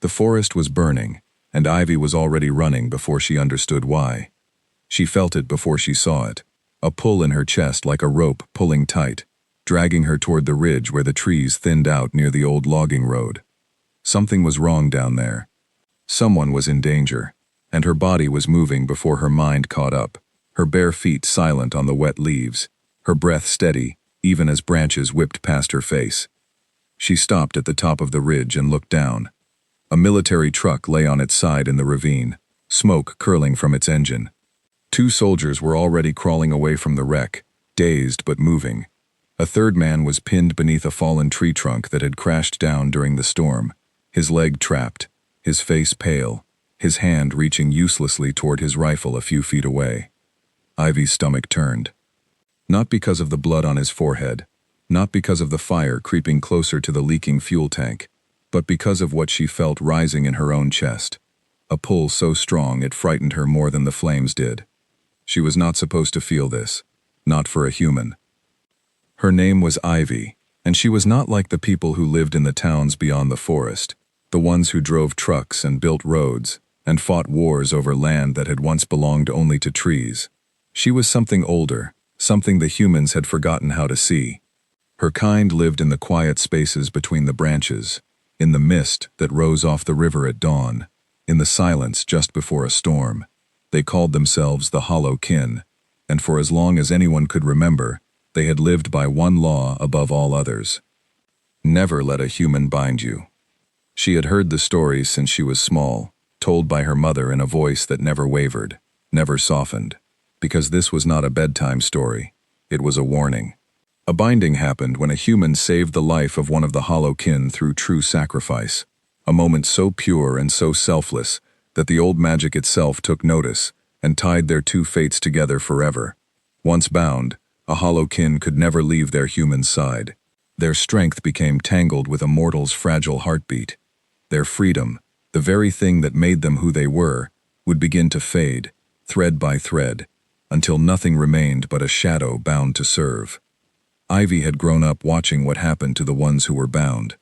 The forest was burning, and Ivy was already running before she understood why. She felt it before she saw it, a pull in her chest like a rope pulling tight, dragging her toward the ridge where the trees thinned out near the old logging road. Something was wrong down there. Someone was in danger, and her body was moving before her mind caught up, her bare feet silent on the wet leaves, her breath steady, even as branches whipped past her face. She stopped at the top of the ridge and looked down. A military truck lay on its side in the ravine, smoke curling from its engine. 2 soldiers were already crawling away from the wreck, dazed but moving. A third man was pinned beneath a fallen tree trunk that had crashed down during the storm, his leg trapped, his face pale, his hand reaching uselessly toward his rifle a few feet away. Ivy's stomach turned. Not because of the blood on his forehead, not because of the fire creeping closer to the leaking fuel tank, but because of what she felt rising in her own chest. A pull so strong it frightened her more than the flames did. She was not supposed to feel this, not for a human. Her name was Ivy, and she was not like the people who lived in the towns beyond the forest, the ones who drove trucks and built roads, and fought wars over land that had once belonged only to trees. She was something older, something the humans had forgotten how to see. Her kind lived in the quiet spaces between the branches, in the mist that rose off the river at dawn, in the silence just before a storm. They called themselves the Hollow Kin, and for as long as anyone could remember, they had lived by one law above all others. Never let a human bind you. She had heard the stories since she was small, told by her mother in a voice that never wavered, never softened, because this was not a bedtime story, it was a warning. A binding happened when a human saved the life of one of the Hollow Kin through true sacrifice, a moment so pure and so selfless that the old magic itself took notice and tied their 2 fates together forever. Once bound, a Hollow Kin could never leave their human side. Their strength became tangled with a mortal's fragile heartbeat. Their freedom, the very thing that made them who they were, would begin to fade, thread by thread, until nothing remained but a shadow bound to serve. Ivy had grown up watching what happened to the ones who were bound.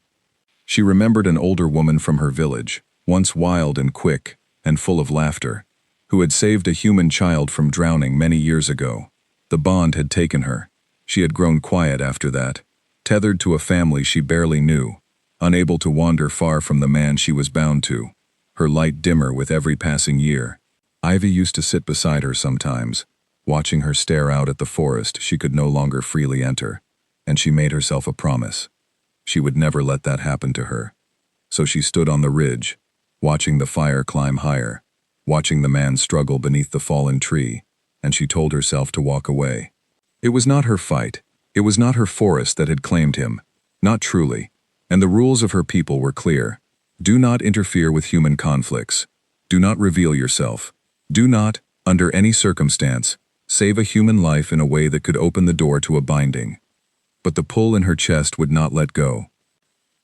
She remembered an older woman from her village, once wild and quick, and full of laughter, who had saved a human child from drowning many years ago. The bond had taken her. She had grown quiet after that, tethered to a family she barely knew, unable to wander far from the man she was bound to, her light dimmer with every passing year. Ivy used to sit beside her sometimes, watching her stare out at the forest she could no longer freely enter, and she made herself a promise. She would never let that happen to her. So she stood on the ridge, watching the fire climb higher, watching the man struggle beneath the fallen tree, and she told herself to walk away. It was not her fight, it was not her forest that had claimed him, not truly, and the rules of her people were clear. Do not interfere with human conflicts. Do not reveal yourself. Do not, under any circumstance, save a human life in a way that could open the door to a binding. But the pull in her chest would not let go.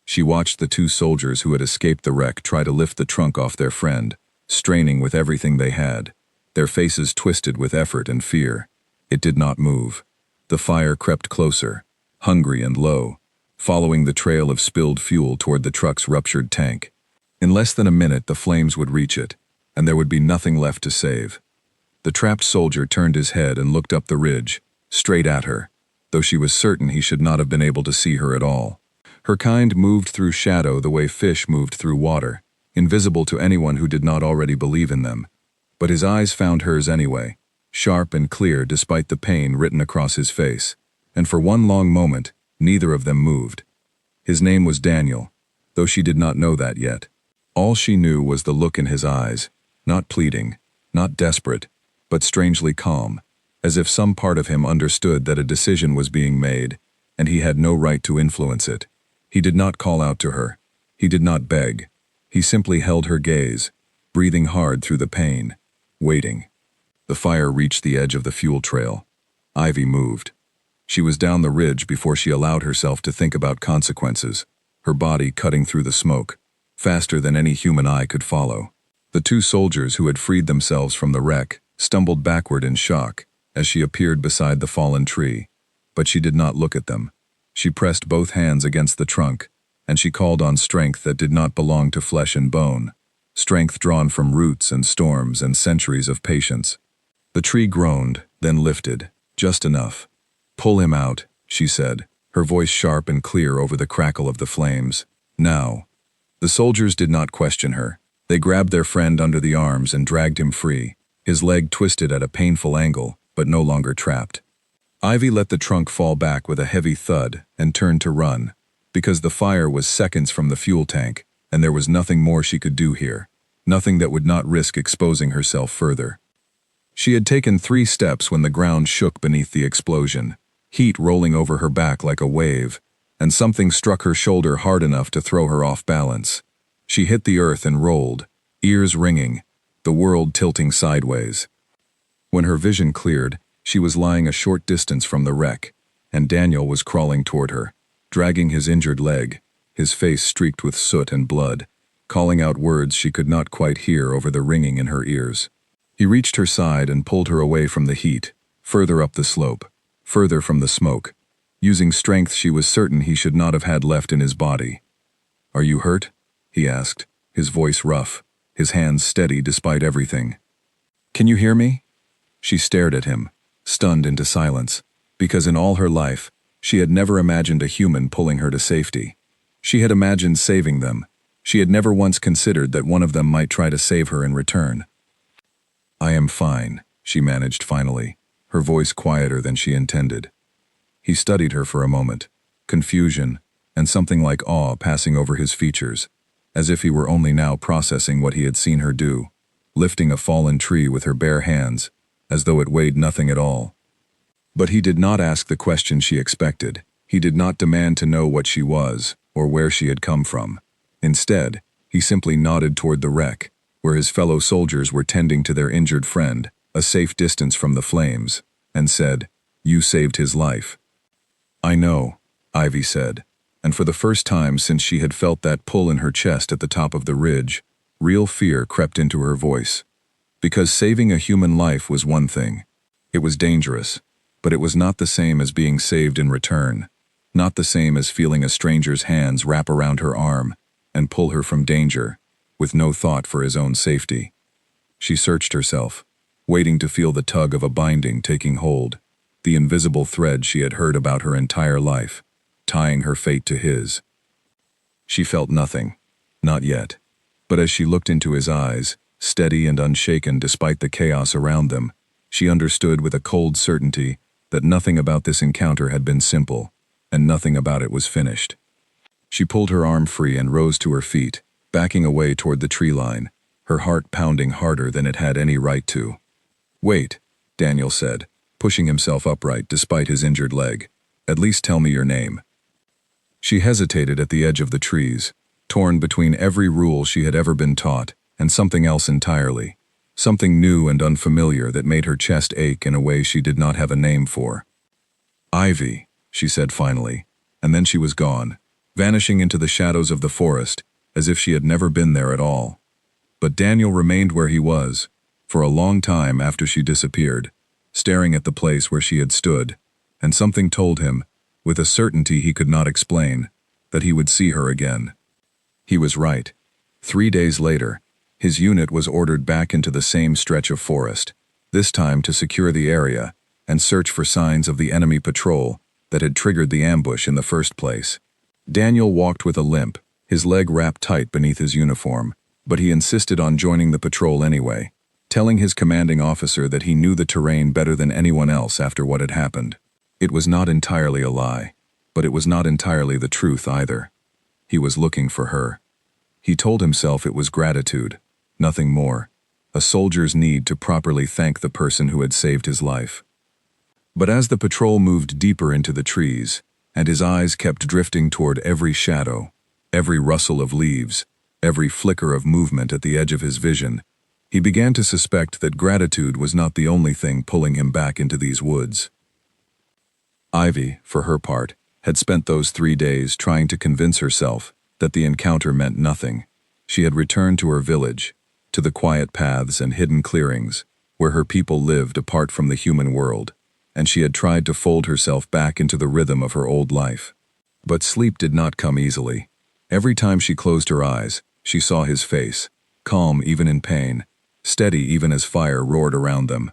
She watched the 2 soldiers who had escaped the wreck try to lift the trunk off their friend, straining with everything they had, their faces twisted with effort and fear. It did not move. The fire crept closer, hungry and low, following the trail of spilled fuel toward the truck's ruptured tank. In less than a minute the flames would reach it, and there would be nothing left to save. The trapped soldier turned his head and looked up the ridge, straight at her, though she was certain he should not have been able to see her at all. Her kind moved through shadow the way fish moved through water, invisible to anyone who did not already believe in them. But his eyes found hers anyway, sharp and clear despite the pain written across his face, and for one long moment, neither of them moved. His name was Daniel, though she did not know that yet. All she knew was the look in his eyes, not pleading, not desperate, but strangely calm, as if some part of him understood that a decision was being made, and he had no right to influence it. He did not call out to her. He did not beg. He simply held her gaze, breathing hard through the pain, waiting. The fire reached the edge of the fuel trail. Ivy moved. She was down the ridge before she allowed herself to think about consequences, her body cutting through the smoke, faster than any human eye could follow. The 2 soldiers who had freed themselves from the wreck stumbled backward in shock as she appeared beside the fallen tree, but she did not look at them. She pressed both hands against the trunk, and she called on strength that did not belong to flesh and bone, strength drawn from roots and storms and centuries of patience. The tree groaned, then lifted, just enough. "Pull him out," she said, her voice sharp and clear over the crackle of the flames. "Now." The soldiers did not question her. They grabbed their friend under the arms and dragged him free, his leg twisted at a painful angle, but no longer trapped. Ivy let the trunk fall back with a heavy thud and turned to run, because the fire was seconds from the fuel tank, and there was nothing more she could do here, nothing that would not risk exposing herself further. She had taken 3 steps when the ground shook beneath the explosion, heat rolling over her back like a wave, and something struck her shoulder hard enough to throw her off balance. She hit the earth and rolled, ears ringing, the world tilting sideways. When her vision cleared, she was lying a short distance from the wreck, and Daniel was crawling toward her, dragging his injured leg, his face streaked with soot and blood, calling out words she could not quite hear over the ringing in her ears. He reached her side and pulled her away from the heat, further up the slope, further from the smoke, using strength she was certain he should not have had left in his body. "Are you hurt?" he asked, his voice rough, his hands steady despite everything. "Can you hear me?" She stared at him, stunned into silence, because in all her life, she had never imagined a human pulling her to safety. She had imagined saving them. She had never once considered that one of them might try to save her in return. "I am fine," she managed finally, her voice quieter than she intended. He studied her for a moment, confusion and something like awe passing over his features, as if he were only now processing what he had seen her do, lifting a fallen tree with her bare hands, as though it weighed nothing at all. But he did not ask the question she expected. He did not demand to know what she was, or where she had come from. Instead, he simply nodded toward the wreck, where his fellow soldiers were tending to their injured friend, a safe distance from the flames, and said, "You saved his life." "I know," Ivy said, and for the first time since she had felt that pull in her chest at the top of the ridge, real fear crept into her voice. Because saving a human life was one thing. It was dangerous, but it was not the same as being saved in return, not the same as feeling a stranger's hands wrap around her arm and pull her from danger, with no thought for his own safety. She searched herself, waiting to feel the tug of a binding taking hold, the invisible thread she had heard about her entire life, tying her fate to his. She felt nothing, not yet, but as she looked into his eyes, steady and unshaken despite the chaos around them, she understood with a cold certainty that nothing about this encounter had been simple, and nothing about it was finished. She pulled her arm free and rose to her feet, backing away toward the tree line, her heart pounding harder than it had any right to. "Wait," Daniel said, pushing himself upright despite his injured leg. "At least tell me your name." She hesitated at the edge of the trees, torn between every rule she had ever been taught and something else entirely, something new and unfamiliar that made her chest ache in a way she did not have a name for. "Ivy," she said finally, and then she was gone, vanishing into the shadows of the forest, as if she had never been there at all. But Daniel remained where he was, for a long time after she disappeared, staring at the place where she had stood, and something told him, with a certainty he could not explain, that he would see her again. He was right. 3 days later, his unit was ordered back into the same stretch of forest, this time to secure the area and search for signs of the enemy patrol that had triggered the ambush in the first place. Daniel walked with a limp, his leg wrapped tight beneath his uniform, but he insisted on joining the patrol anyway, telling his commanding officer that he knew the terrain better than anyone else after what had happened. It was not entirely a lie, but it was not entirely the truth either. He was looking for her. He told himself it was gratitude, nothing more, a soldier's need to properly thank the person who had saved his life. But as the patrol moved deeper into the trees, and his eyes kept drifting toward every shadow, every rustle of leaves, every flicker of movement at the edge of his vision, he began to suspect that gratitude was not the only thing pulling him back into these woods. Ivy, for her part, had spent those 3 days trying to convince herself that the encounter meant nothing. She had returned to her village, to the quiet paths and hidden clearings, where her people lived apart from the human world, and she had tried to fold herself back into the rhythm of her old life. But sleep did not come easily. Every time she closed her eyes, she saw his face, calm even in pain, steady even as fire roared around them.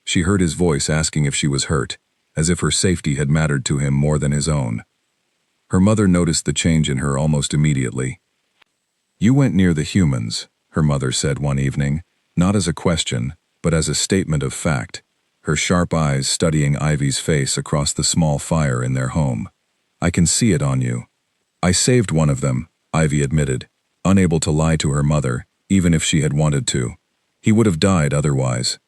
She heard his voice asking if she was hurt, as if her safety had mattered to him more than his own. Her mother noticed the change in her almost immediately. "You went near the humans," her mother said one evening, not as a question, but as a statement of fact, her sharp eyes studying Ivy's face across the small fire in their home. "I can see it on you." "I saved one of them," Ivy admitted, unable to lie to her mother, even if she had wanted to. "He would have died otherwise."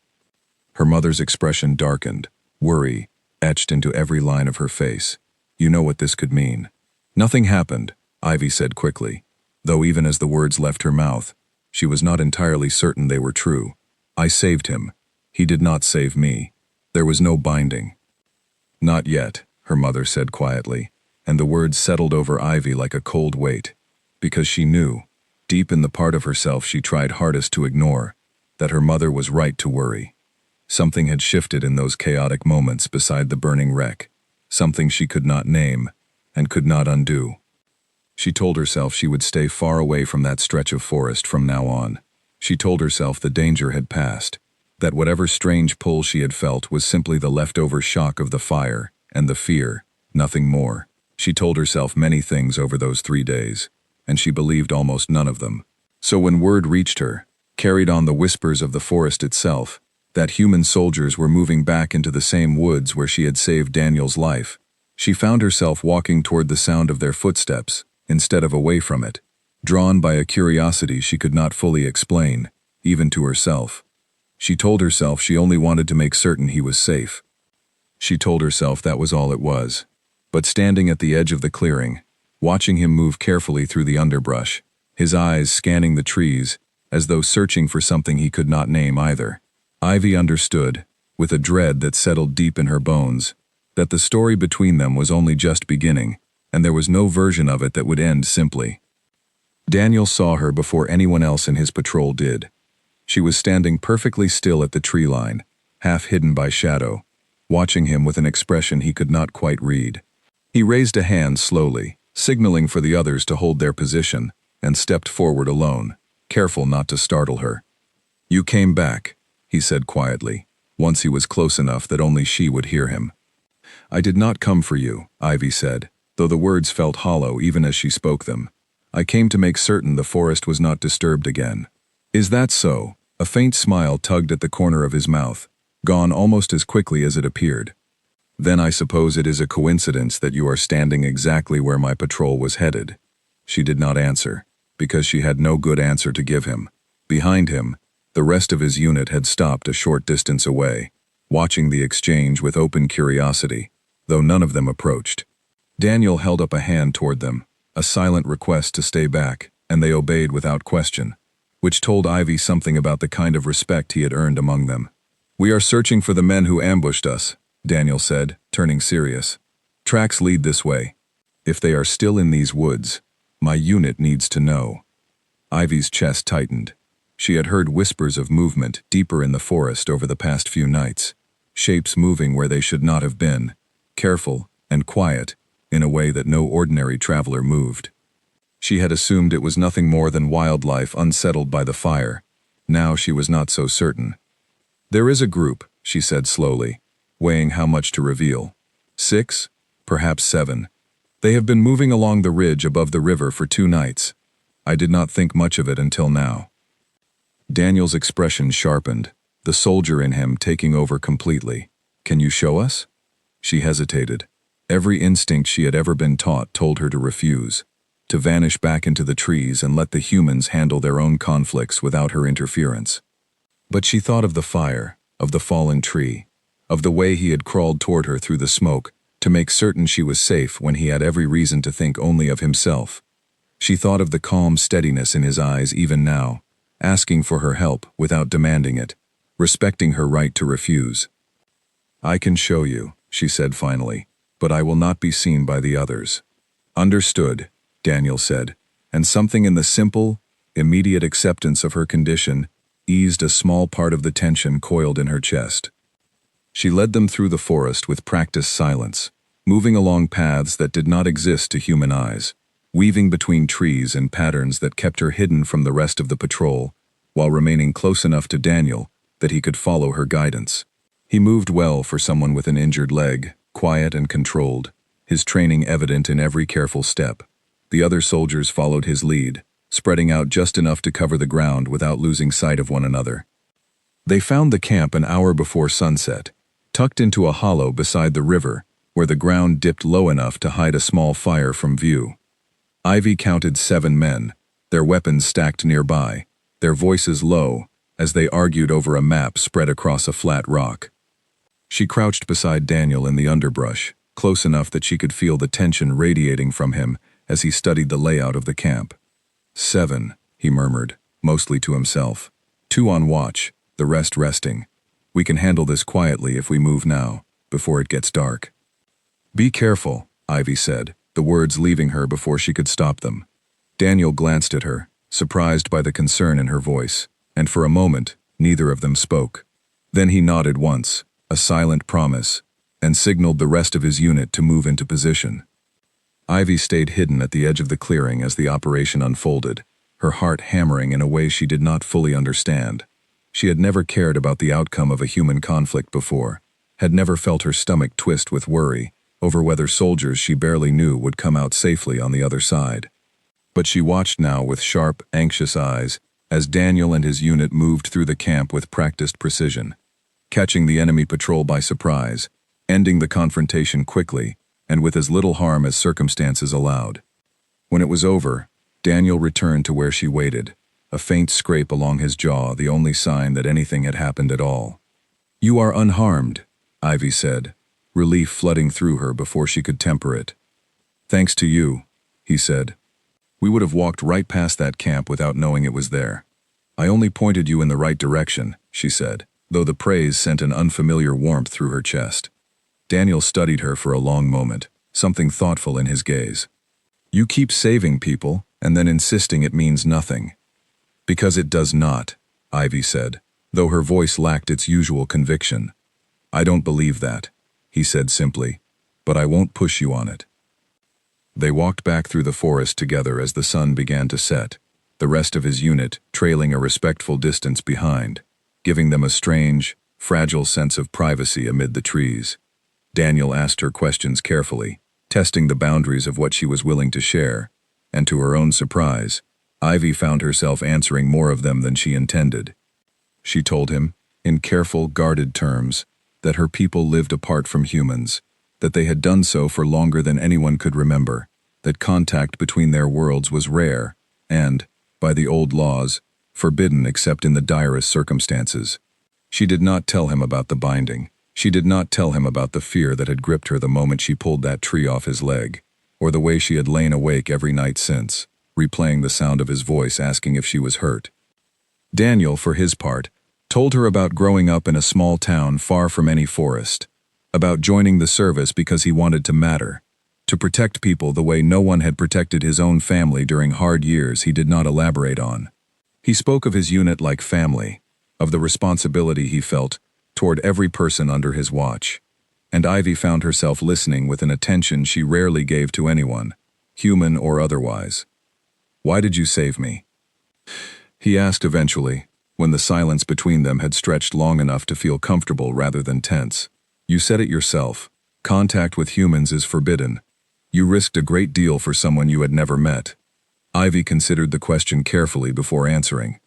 Her mother's expression darkened, worry etched into every line of her face. "You know what this could mean." "Nothing happened," Ivy said quickly, though even as the words left her mouth, she was not entirely certain they were true. "I saved him. He did not save me. There was no binding." "Not yet," her mother said quietly, and the words settled over Ivy like a cold weight, because she knew, deep in the part of herself she tried hardest to ignore, that her mother was right to worry. Something had shifted in those chaotic moments beside the burning wreck, something she could not name and could not undo. She told herself she would stay far away from that stretch of forest from now on. She told herself the danger had passed, that whatever strange pull she had felt was simply the leftover shock of the fire and the fear, nothing more. She told herself many things over those 3 days, and she believed almost none of them. So when word reached her, carried on the whispers of the forest itself, that human soldiers were moving back into the same woods where she had saved Daniel's life, she found herself walking toward the sound of their footsteps, instead of away from it, drawn by a curiosity she could not fully explain, even to herself. She told herself she only wanted to make certain he was safe. She told herself that was all it was. But standing at the edge of the clearing, watching him move carefully through the underbrush, his eyes scanning the trees, as though searching for something he could not name either, Ivy understood, with a dread that settled deep in her bones, that the story between them was only just beginning, and there was no version of it that would end simply. Daniel saw her before anyone else in his patrol did. She was standing perfectly still at the tree line, half hidden by shadow, watching him with an expression he could not quite read. He raised a hand slowly, signaling for the others to hold their position, and stepped forward alone, careful not to startle her. "You came back," he said quietly, once he was close enough that only she would hear him. "I did not come for you," Ivy said, though the words felt hollow even as she spoke them. "I came to make certain the forest was not disturbed again." "Is that so?" A faint smile tugged at the corner of his mouth, gone almost as quickly as it appeared. "Then I suppose it is a coincidence that you are standing exactly where my patrol was headed." She did not answer, because she had no good answer to give him. Behind him, the rest of his unit had stopped a short distance away, watching the exchange with open curiosity, though none of them approached. Daniel held up a hand toward them, a silent request to stay back, and they obeyed without question, which told Ivy something about the kind of respect he had earned among them. "We are searching for the men who ambushed us," Daniel said, turning serious. "Tracks lead this way. If they are still in these woods, my unit needs to know." Ivy's chest tightened. She had heard whispers of movement deeper in the forest over the past few nights, shapes moving where they should not have been, careful and quiet, in a way that no ordinary traveler moved. She had assumed it was nothing more than wildlife unsettled by the fire. Now she was not so certain. "There is a group," she said slowly, weighing how much to reveal. 6, perhaps 7. They have been moving along the ridge above the river for 2 nights. I did not think much of it until now." Daniel's expression sharpened, the soldier in him taking over completely. "Can you show us?" She hesitated. Every instinct she had ever been taught told her to refuse, to vanish back into the trees and let the humans handle their own conflicts without her interference. But she thought of the fire, of the fallen tree, of the way he had crawled toward her through the smoke to make certain she was safe when he had every reason to think only of himself. She thought of the calm steadiness in his eyes even now, asking for her help without demanding it, respecting her right to refuse. "I can show you," she said finally, "but I will not be seen by the others." "Understood," Daniel said, and something in the simple, immediate acceptance of her condition eased a small part of the tension coiled in her chest. She led them through the forest with practiced silence, moving along paths that did not exist to human eyes. weaving between trees in patterns that kept her hidden from the rest of the patrol, while remaining close enough to Daniel that he could follow her guidance. He moved well for someone with an injured leg, quiet and controlled, his training evident in every careful step. The other soldiers followed his lead, spreading out just enough to cover the ground without losing sight of one another. They found the camp an hour before sunset, tucked into a hollow beside the river, where the ground dipped low enough to hide a small fire from view. Ivy counted 7 men, their weapons stacked nearby, their voices low, as they argued over a map spread across a flat rock. She crouched beside Daniel in the underbrush, close enough that she could feel the tension radiating from him as he studied the layout of the camp. 7, he murmured, mostly to himself. 2 on watch, the rest resting. We can handle this quietly if we move now, before it gets dark. Be careful, Ivy said, the words leaving her before she could stop them. Daniel glanced at her, surprised by the concern in her voice, and for a moment, neither of them spoke. Then he nodded once, a silent promise, and signaled the rest of his unit to move into position. Ivy stayed hidden at the edge of the clearing as the operation unfolded, her heart hammering in a way she did not fully understand. She had never cared about the outcome of a human conflict before, had never felt her stomach twist with worry over whether soldiers she barely knew would come out safely on the other side. But she watched now with sharp, anxious eyes as Daniel and his unit moved through the camp with practiced precision, catching the enemy patrol by surprise, ending the confrontation quickly and with as little harm as circumstances allowed. When it was over, Daniel returned to where she waited, a faint scrape along his jaw, the only sign that anything had happened at all. "You are unharmed," Ivy said, relief flooding through her before she could temper it. "Thanks to you," he said. "We would have walked right past that camp without knowing it was there. I only pointed you in the right direction," she said, though the praise sent an unfamiliar warmth through her chest. Daniel studied her for a long moment, something thoughtful in his gaze. "You keep saving people and then insisting it means nothing." "Because it does not," Ivy said, though her voice lacked its usual conviction. "I don't believe that," he said simply, "but I won't push you on it." They walked back through the forest together as the sun began to set, the rest of his unit trailing a respectful distance behind, giving them a strange, fragile sense of privacy amid the trees. Daniel asked her questions carefully, testing the boundaries of what she was willing to share, and to her own surprise, Ivy found herself answering more of them than she intended. She told him, in careful, guarded terms, that her people lived apart from humans, that they had done so for longer than anyone could remember, that contact between their worlds was rare and, by the old laws, forbidden except in the direst circumstances. She did not tell him about the binding. She did not tell him about the fear that had gripped her the moment she pulled that tree off his leg, or the way she had lain awake every night since, replaying the sound of his voice asking if she was hurt. Daniel, for his part, told her about growing up in a small town far from any forest, about joining the service because he wanted to matter, to protect people the way no one had protected his own family during hard years he did not elaborate on. He spoke of his unit like family, of the responsibility he felt toward every person under his watch, and Ivy found herself listening with an attention she rarely gave to anyone, human or otherwise. "Why did you save me?" he asked eventually, when the silence between them had stretched long enough to feel comfortable rather than tense. "You said it yourself. Contact with humans is forbidden. You risked a great deal for someone you had never met." Ivy considered the question carefully before answering.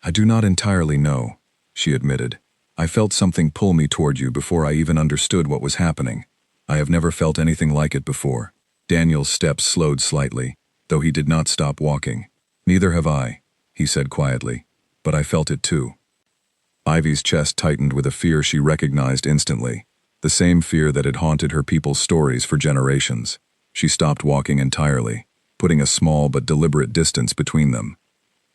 "I do not entirely know," she admitted. "I felt something pull me toward you before I even understood what was happening. I have never felt anything like it before." Daniel's steps slowed slightly, though he did not stop walking. "Neither have I," he said quietly, "but I felt it too." Ivy's chest tightened with a fear she recognized instantly, the same fear that had haunted her people's stories for generations. She stopped walking entirely, putting a small but deliberate distance between them.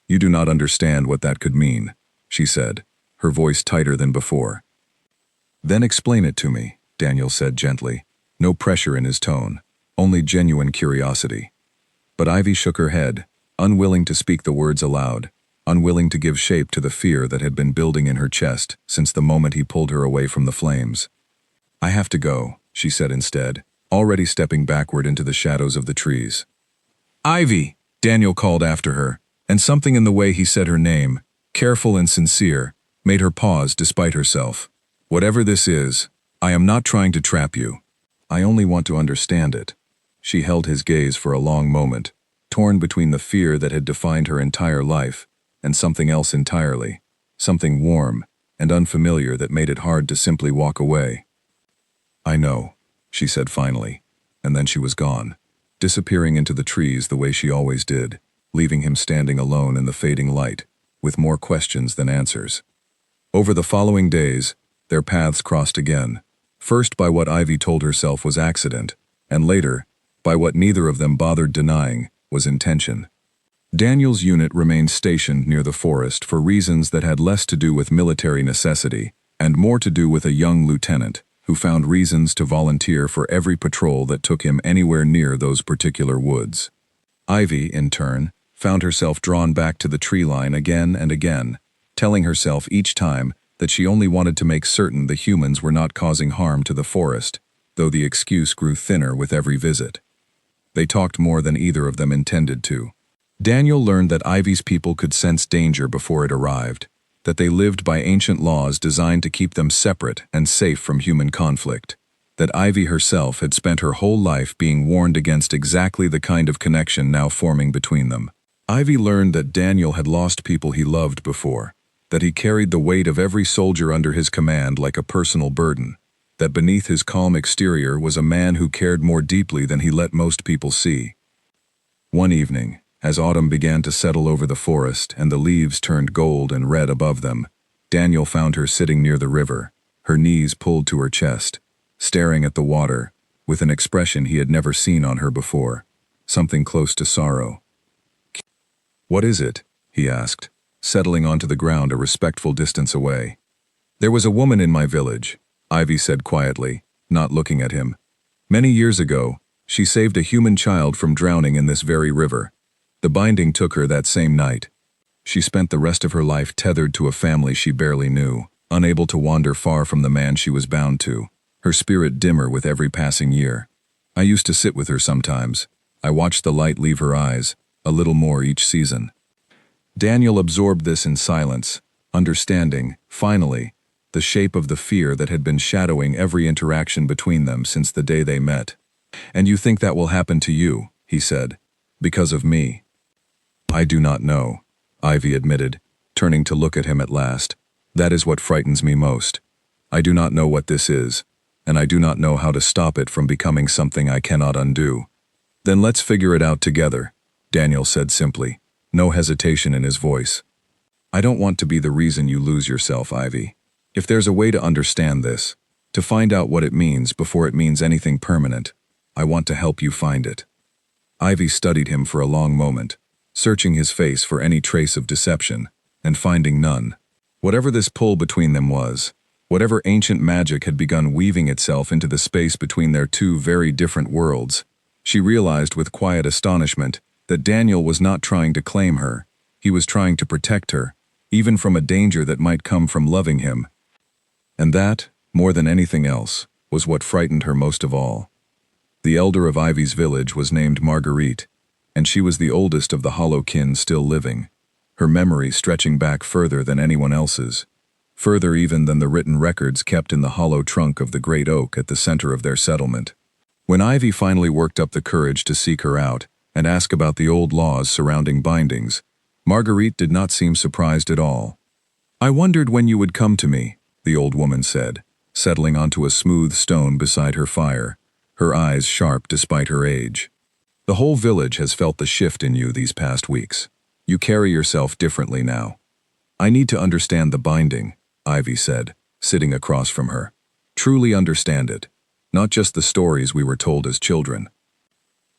"You do not understand what that could mean," she said, her voice tighter than before. "Then explain it to me," Daniel said gently, no pressure in his tone, only genuine curiosity. But Ivy shook her head, unwilling to speak the words aloud, unwilling to give shape to the fear that had been building in her chest since the moment he pulled her away from the flames. "I have to go," she said instead, already stepping backward into the shadows of the trees. Ivy, Daniel called after her, and something in the way he said her name, careful and sincere, made her pause despite herself. Whatever this is, I am not trying to trap you. I only want to understand it. She held his gaze for a long moment, torn between the fear that had defined her entire life and something else entirely, something warm and unfamiliar that made it hard to simply walk away. I know, she said finally, and then she was gone, disappearing into the trees the way she always did, leaving him standing alone in the fading light, with more questions than answers. Over the following days, their paths crossed again, first by what Ivy told herself was accident, and later, by what neither of them bothered denying was intention. Daniel's unit remained stationed near the forest for reasons that had less to do with military necessity and more to do with a young lieutenant who found reasons to volunteer for every patrol that took him anywhere near those particular woods. Ivy, in turn, found herself drawn back to the tree line again and again, telling herself each time that she only wanted to make certain the humans were not causing harm to the forest, though the excuse grew thinner with every visit. They talked more than either of them intended to. Daniel learned that Ivy's people could sense danger before it arrived, that they lived by ancient laws designed to keep them separate and safe from human conflict, that Ivy herself had spent her whole life being warned against exactly the kind of connection now forming between them. Ivy learned that Daniel had lost people he loved before, that he carried the weight of every soldier under his command like a personal burden, that beneath his calm exterior was a man who cared more deeply than he let most people see. One evening, as autumn began to settle over the forest and the leaves turned gold and red above them, Daniel found her sitting near the river, her knees pulled to her chest, staring at the water, with an expression he had never seen on her before, something close to sorrow. "What is it?" he asked, settling onto the ground a respectful distance away. "There was a woman in my village," Ivy said quietly, not looking at him. "Many years ago, she saved a human child from drowning in this very river. The binding took her that same night. She spent the rest of her life tethered to a family she barely knew, unable to wander far from the man she was bound to, her spirit dimmer with every passing year. I used to sit with her sometimes. I watched the light leave her eyes, a little more each season." Daniel absorbed this in silence, understanding, finally, the shape of the fear that had been shadowing every interaction between them since the day they met. "And you think that will happen to you," he said, "because of me?" "I do not know," Ivy admitted, turning to look at him at last. "That is what frightens me most. I do not know what this is, and I do not know how to stop it from becoming something I cannot undo." "Then let's figure it out together," Daniel said simply, no hesitation in his voice. "I don't want to be the reason you lose yourself, Ivy. If there's a way to understand this, to find out what it means before it means anything permanent, I want to help you find it." Ivy studied him for a long moment, searching his face for any trace of deception, and finding none. Whatever this pull between them was, whatever ancient magic had begun weaving itself into the space between their two very different worlds, she realized with quiet astonishment that Daniel was not trying to claim her, he was trying to protect her, even from a danger that might come from loving him. And that, more than anything else, was what frightened her most of all. The elder of Ivy's village was named Marguerite, and she was the oldest of the hollow kin still living, her memory stretching back further than anyone else's, further even than the written records kept in the hollow trunk of the great oak at the center of their settlement. When Ivy finally worked up the courage to seek her out and ask about the old laws surrounding bindings, Marguerite did not seem surprised at all. "I wondered when you would come to me," the old woman said, settling onto a smooth stone beside her fire, her eyes sharp despite her age. "The whole village has felt the shift in you these past weeks. You carry yourself differently now. I need to understand the binding," Ivy said, sitting across from her. "Truly understand it, not just the stories we were told as children."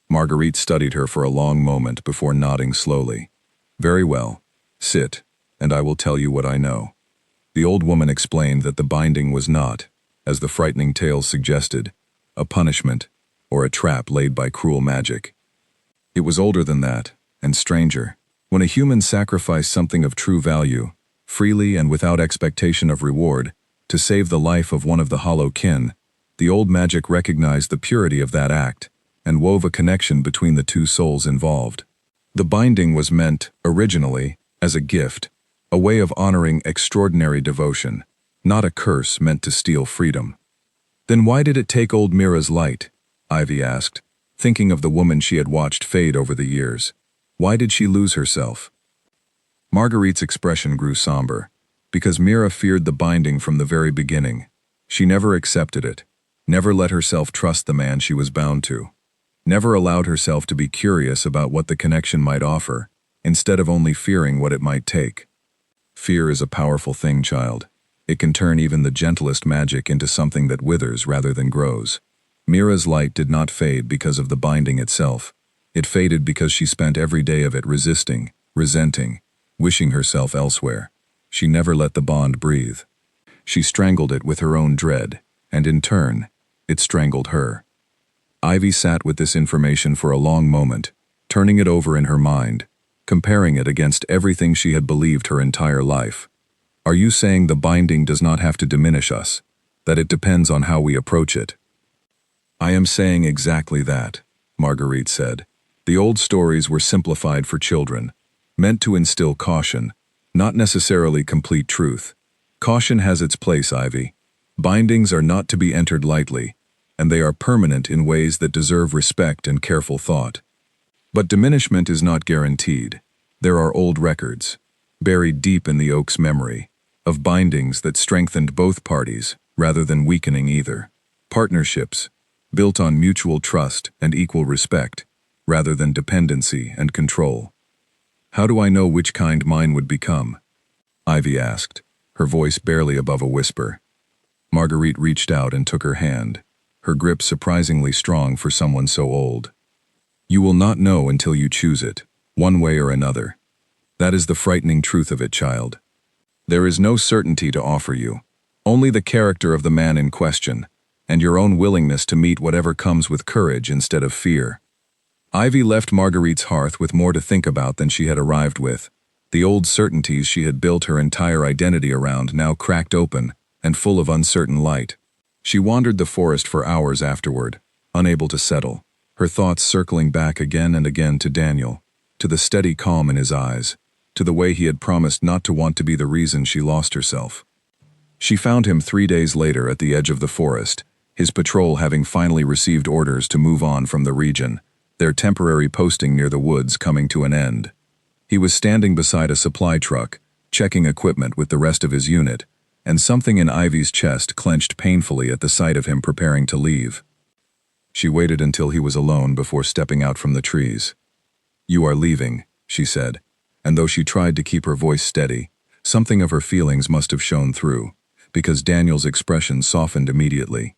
Marguerite studied her for a long moment before nodding slowly. "Very well. Sit, and I will tell you what I know." The old woman explained that the binding was not, as the frightening tales suggested, a punishment or a trap laid by cruel magic. It was older than that, and stranger. When a human sacrificed something of true value, freely and without expectation of reward, to save the life of one of the hollow kin, the old magic recognized the purity of that act, and wove a connection between the two souls involved. The binding was meant, originally, as a gift, a way of honoring extraordinary devotion, not a curse meant to steal freedom. Then why did it take old Mira's light? Ivy asked, thinking of the woman she had watched fade over the years. Why did she lose herself? Marguerite's expression grew somber. Because Mira feared the binding from the very beginning. She never accepted it, never let herself trust the man she was bound to, never allowed herself to be curious about what the connection might offer, instead of only fearing what it might take. Fear is a powerful thing, child. It can turn even the gentlest magic into something that withers rather than grows. Mira's light did not fade because of the binding itself. It faded because she spent every day of it resisting, resenting, wishing herself elsewhere. She never let the bond breathe. She strangled it with her own dread, and in turn, it strangled her. Ivy sat with this information for a long moment, turning it over in her mind, comparing it against everything she had believed her entire life. Are you saying the binding does not have to diminish us, that it depends on how we approach it? I am saying exactly that, Marguerite said. The old stories were simplified for children, meant to instill caution, not necessarily complete truth. Caution has its place, Ivy. Bindings are not to be entered lightly, and they are permanent in ways that deserve respect and careful thought. But diminishment is not guaranteed. There are old records, buried deep in the oak's memory, of bindings that strengthened both parties rather than weakening either. Partnerships, built on mutual trust and equal respect, rather than dependency and control. How do I know which kind mine would become? Ivy asked, her voice barely above a whisper. Marguerite reached out and took her hand, her grip surprisingly strong for someone so old. You will not know until you choose it, one way or another. That is the frightening truth of it, child. There is no certainty to offer you, only the character of the man in question, and your own willingness to meet whatever comes with courage instead of fear. Ivy left Marguerite's hearth with more to think about than she had arrived with. The old certainties she had built her entire identity around now cracked open and full of uncertain light. She wandered the forest for hours afterward, unable to settle, her thoughts circling back again and again to Daniel, to the steady calm in his eyes, to the way he had promised not to want to be the reason she lost herself. She found him 3 days later at the edge of the forest, his patrol having finally received orders to move on from the region, their temporary posting near the woods coming to an end. He was standing beside a supply truck, checking equipment with the rest of his unit, and something in Ivy's chest clenched painfully at the sight of him preparing to leave. She waited until he was alone before stepping out from the trees. You are leaving, she said, and though she tried to keep her voice steady, something of her feelings must have shown through, because Daniel's expression softened immediately.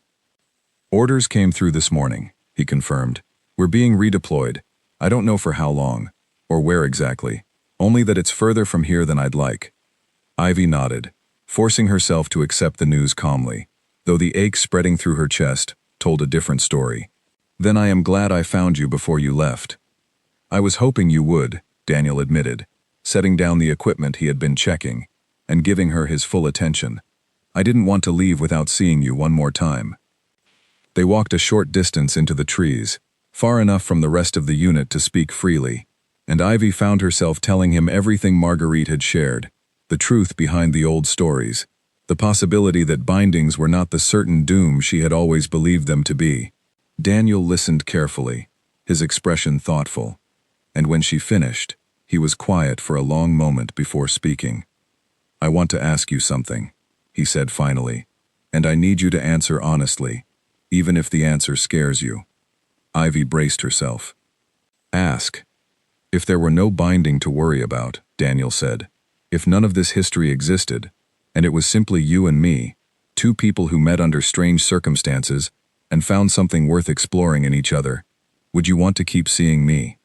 Orders came through this morning, he confirmed. We're being redeployed. I don't know for how long, or where exactly, only that it's further from here than I'd like. Ivy nodded, forcing herself to accept the news calmly, though the ache spreading through her chest told a different story. Then I am glad I found you before you left. I was hoping you would, Daniel admitted, setting down the equipment he had been checking, and giving her his full attention. I didn't want to leave without seeing you one more time. They walked a short distance into the trees, far enough from the rest of the unit to speak freely, and Ivy found herself telling him everything Marguerite had shared, the truth behind the old stories, the possibility that bindings were not the certain doom she had always believed them to be. Daniel listened carefully, his expression thoughtful, and when she finished, he was quiet for a long moment before speaking. I want to ask you something, he said finally, and I need you to answer honestly, even if the answer scares you. Ivy braced herself. Ask. If there were no binding to worry about, Daniel said, if none of this history existed, and it was simply you and me, two people who met under strange circumstances and found something worth exploring in each other, would you want to keep seeing me?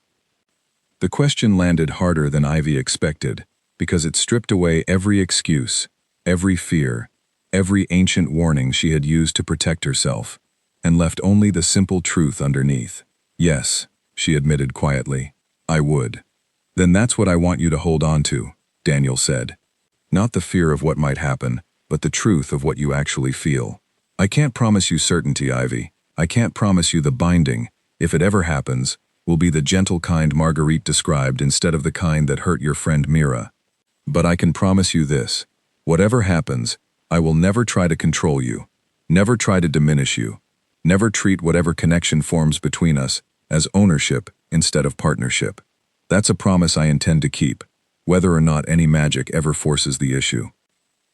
The question landed harder than Ivy expected, because it stripped away every excuse, every fear, every ancient warning she had used to protect herself, and left only the simple truth underneath. Yes, she admitted quietly, I would. Then that's what I want you to hold on to, Daniel said. Not the fear of what might happen, but the truth of what you actually feel. I can't promise you certainty, Ivy. I can't promise you the binding, if it ever happens, will be the gentle kind Marguerite described instead of the kind that hurt your friend Mira. But I can promise you this. Whatever happens, I will never try to control you, never try to diminish you, never treat whatever connection forms between us as ownership instead of partnership. That's a promise I intend to keep, whether or not any magic ever forces the issue.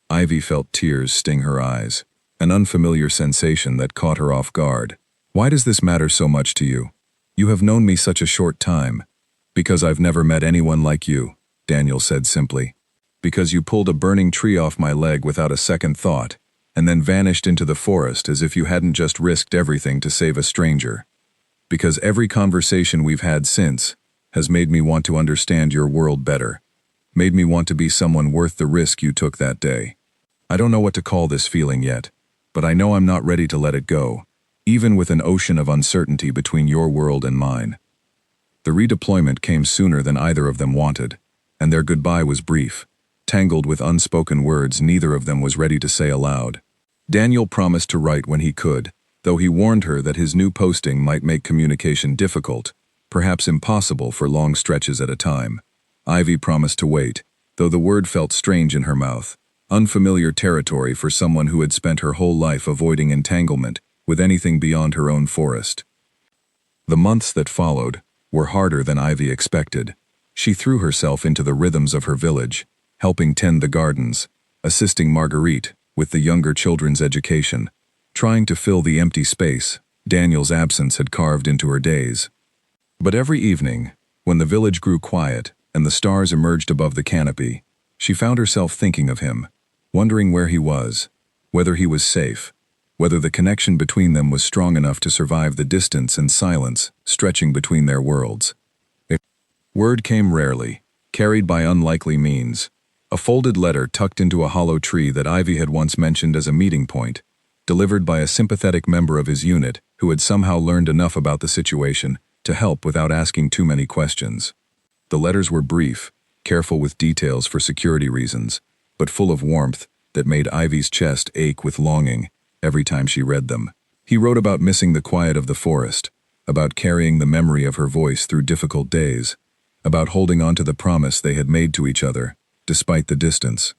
Ivy felt tears sting her eyes, an unfamiliar sensation that caught her off guard. Why does this matter so much to you? You have known me such a short time. Because I've never met anyone like you, Daniel said simply. Because you pulled a burning tree off my leg without a second thought, and then vanished into the forest as if you hadn't just risked everything to save a stranger. Because every conversation we've had since has made me want to understand your world better, made me want to be someone worth the risk you took that day. I don't know what to call this feeling yet, but I know I'm not ready to let it go, even with an ocean of uncertainty between your world and mine. The redeployment came sooner than either of them wanted, and their goodbye was brief, tangled with unspoken words neither of them was ready to say aloud. Daniel promised to write when he could, though he warned her that his new posting might make communication difficult, perhaps impossible for long stretches at a time. Ivy promised to wait, though the word felt strange in her mouth, unfamiliar territory for someone who had spent her whole life avoiding entanglement with anything beyond her own forest. The months that followed were harder than Ivy expected. She threw herself into the rhythms of her village, helping tend the gardens, assisting Marguerite with the younger children's education, trying to fill the empty space Daniel's absence had carved into her days. But every evening, when the village grew quiet and the stars emerged above the canopy, she found herself thinking of him, wondering where he was, whether he was safe, whether the connection between them was strong enough to survive the distance and silence stretching between their worlds. Word came rarely, carried by unlikely means. A folded letter tucked into a hollow tree that Ivy had once mentioned as a meeting point, delivered by a sympathetic member of his unit who had somehow learned enough about the situation to help without asking too many questions. The letters were brief, careful with details for security reasons, but full of warmth that made Ivy's chest ache with longing every time she read them. He wrote about missing the quiet of the forest, about carrying the memory of her voice through difficult days, about holding on to the promise they had made to each other, despite the distance.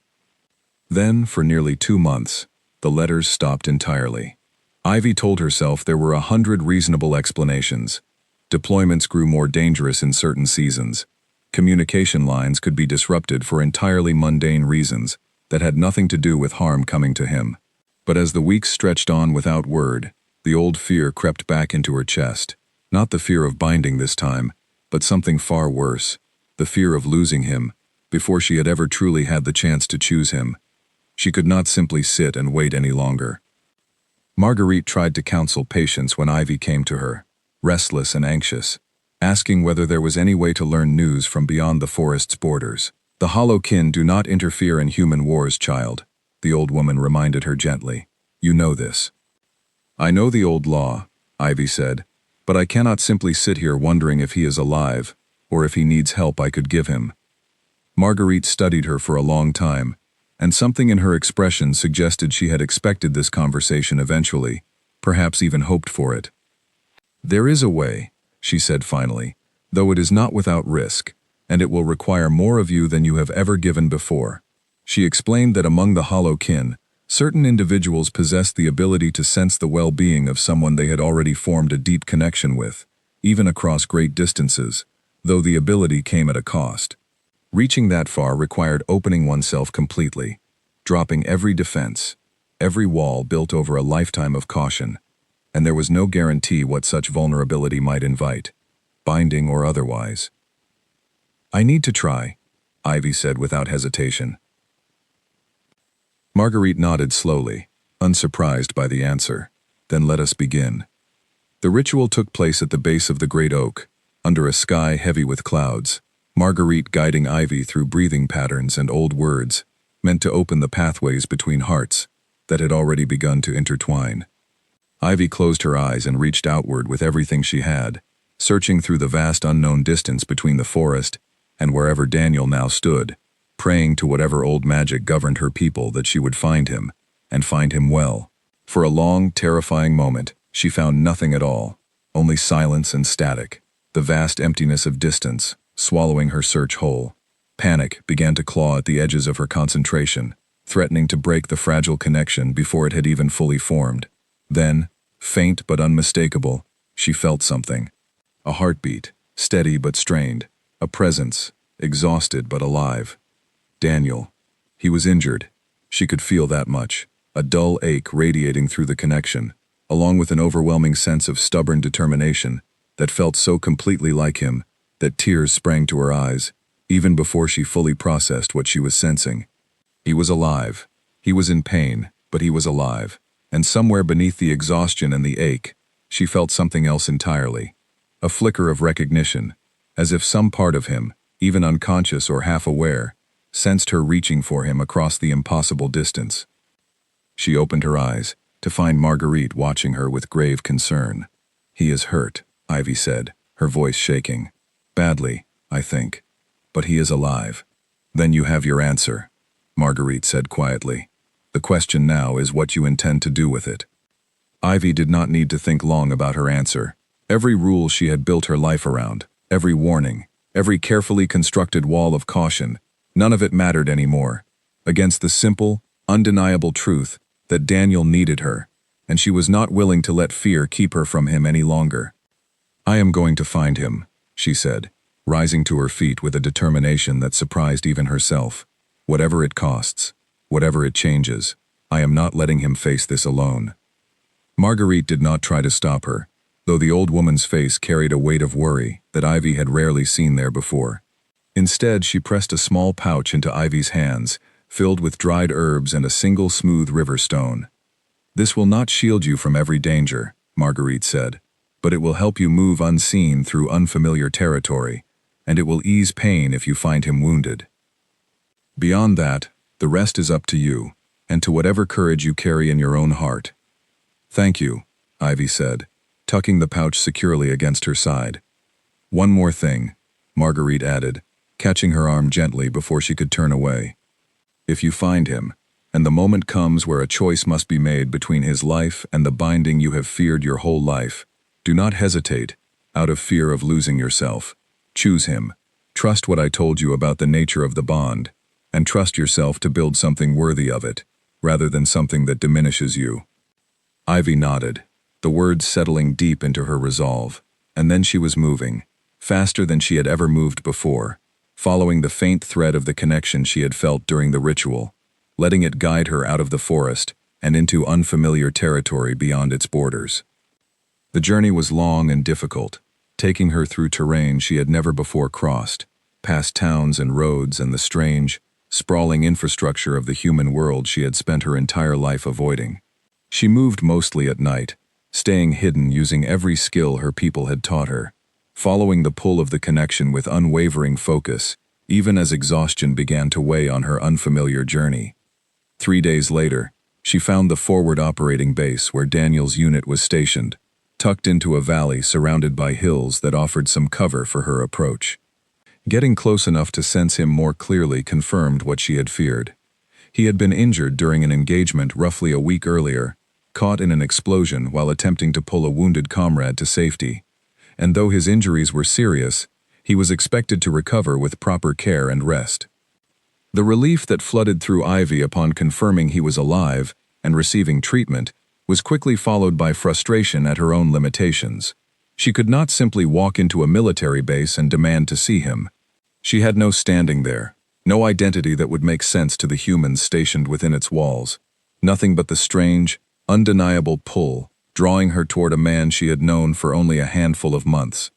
Then, for nearly 2 months, the letters stopped entirely. Ivy told herself there were 100 reasonable explanations. Deployments grew more dangerous in certain seasons. Communication lines could be disrupted for entirely mundane reasons that had nothing to do with harm coming to him. But as the weeks stretched on without word, the old fear crept back into her chest. Not the fear of binding this time, but something far worse, the fear of losing him, before she had ever truly had the chance to choose him. She could not simply sit and wait any longer. Marguerite tried to counsel patience when Ivy came to her, restless and anxious, asking whether there was any way to learn news from beyond the forest's borders. The hollow kin do not interfere in human wars, child, the old woman reminded her gently. You know this. I know the old law, Ivy said, but I cannot simply sit here wondering if he is alive, or if he needs help I could give him. Marguerite studied her for a long time, and something in her expression suggested she had expected this conversation eventually, perhaps even hoped for it. There is a way, she said finally, though it is not without risk, and it will require more of you than you have ever given before. She explained that among the hollow kin, certain individuals possessed the ability to sense the well-being of someone they had already formed a deep connection with, even across great distances, though the ability came at a cost. Reaching that far required opening oneself completely, dropping every defense, every wall built over a lifetime of caution, and there was no guarantee what such vulnerability might invite, binding or otherwise. I need to try, Ivy said without hesitation. Marguerite nodded slowly, unsurprised by the answer. Then let us begin. The ritual took place at the base of the great oak, under a sky heavy with clouds, Marguerite guiding Ivy through breathing patterns and old words, meant to open the pathways between hearts that had already begun to intertwine. Ivy closed her eyes and reached outward with everything she had, searching through the vast unknown distance between the forest and wherever Daniel now stood, praying to whatever old magic governed her people that she would find him, and find him well. For a long, terrifying moment, she found nothing at all, only silence and static, the vast emptiness of distance, swallowing her search whole. Panic began to claw at the edges of her concentration, threatening to break the fragile connection before it had even fully formed. Then, faint but unmistakable, she felt something. A heartbeat, steady but strained, a presence, exhausted but alive. Daniel. He was injured. She could feel that much, a dull ache radiating through the connection, along with an overwhelming sense of stubborn determination that felt so completely like him that tears sprang to her eyes, even before she fully processed what she was sensing. He was alive. He was in pain, but he was alive. And somewhere beneath the exhaustion and the ache, she felt something else entirely. A flicker of recognition, as if some part of him, even unconscious or half-aware, sensed her reaching for him across the impossible distance. She opened her eyes, to find Marguerite watching her with grave concern. "He is hurt," Ivy said, her voice shaking. "Badly, I think. But he is alive." "Then you have your answer," Marguerite said quietly. "The question now is what you intend to do with it." Ivy did not need to think long about her answer. Every rule she had built her life around, every warning, every carefully constructed wall of caution, none of it mattered anymore, against the simple, undeniable truth that Daniel needed her, and she was not willing to let fear keep her from him any longer. "I am going to find him," she said, rising to her feet with a determination that surprised even herself. "Whatever it costs, whatever it changes, I am not letting him face this alone." Marguerite did not try to stop her, though the old woman's face carried a weight of worry that Ivy had rarely seen there before. Instead, she pressed a small pouch into Ivy's hands, filled with dried herbs and a single smooth river stone. "This will not shield you from every danger," Marguerite said, "but it will help you move unseen through unfamiliar territory, and it will ease pain if you find him wounded. Beyond that, the rest is up to you, and to whatever courage you carry in your own heart." "Thank you," Ivy said, tucking the pouch securely against her side. "One more thing," Marguerite added, catching her arm gently before she could turn away. "If you find him, and the moment comes where a choice must be made between his life and the binding you have feared your whole life, do not hesitate, out of fear of losing yourself. Choose him. Trust what I told you about the nature of the bond, and trust yourself to build something worthy of it, rather than something that diminishes you." Ivy nodded, the words settling deep into her resolve, and then she was moving, faster than she had ever moved before, following the faint thread of the connection she had felt during the ritual, letting it guide her out of the forest and into unfamiliar territory beyond its borders. The journey was long and difficult, taking her through terrain she had never before crossed, past towns and roads and the strange, sprawling infrastructure of the human world she had spent her entire life avoiding. She moved mostly at night, staying hidden using every skill her people had taught her, following the pull of the connection with unwavering focus, even as exhaustion began to weigh on her unfamiliar journey. 3 days later, she found the forward operating base where Daniel's unit was stationed, tucked into a valley surrounded by hills that offered some cover for her approach. Getting close enough to sense him more clearly confirmed what she had feared. He had been injured during an engagement roughly a week earlier, caught in an explosion while attempting to pull a wounded comrade to safety. And though his injuries were serious, he was expected to recover with proper care and rest. The relief that flooded through Ivy upon confirming he was alive and receiving treatment was quickly followed by frustration at her own limitations. She could not simply walk into a military base and demand to see him. She had no standing there, no identity that would make sense to the humans stationed within its walls, nothing but the strange, undeniable pull, drawing her toward a man she had known for only a handful of months.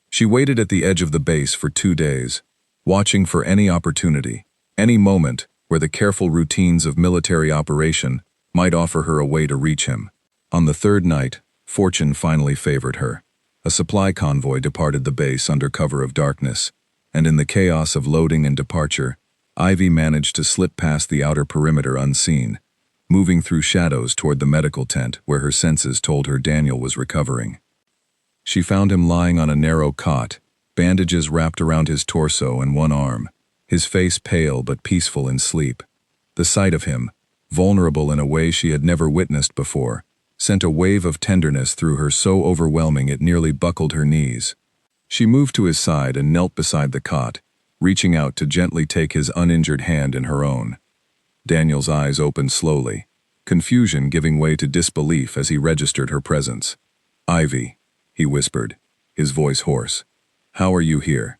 She waited at the edge of the base for 2 days, watching for any opportunity, any moment where the careful routines of military operation might offer her a way to reach him. On the 3rd night, fortune finally favored her. A supply convoy departed the base under cover of darkness, and in the chaos of loading and departure, Ivy managed to slip past the outer perimeter unseen, moving through shadows toward the medical tent where her senses told her Daniel was recovering. She found him lying on a narrow cot, bandages wrapped around his torso and one arm, his face pale but peaceful in sleep. The sight of him, vulnerable in a way she had never witnessed before, sent a wave of tenderness through her so overwhelming it nearly buckled her knees. She moved to his side and knelt beside the cot, reaching out to gently take his uninjured hand in her own. Daniel's eyes opened slowly, confusion giving way to disbelief as he registered her presence. "Ivy," he whispered, his voice hoarse. "How are you here?"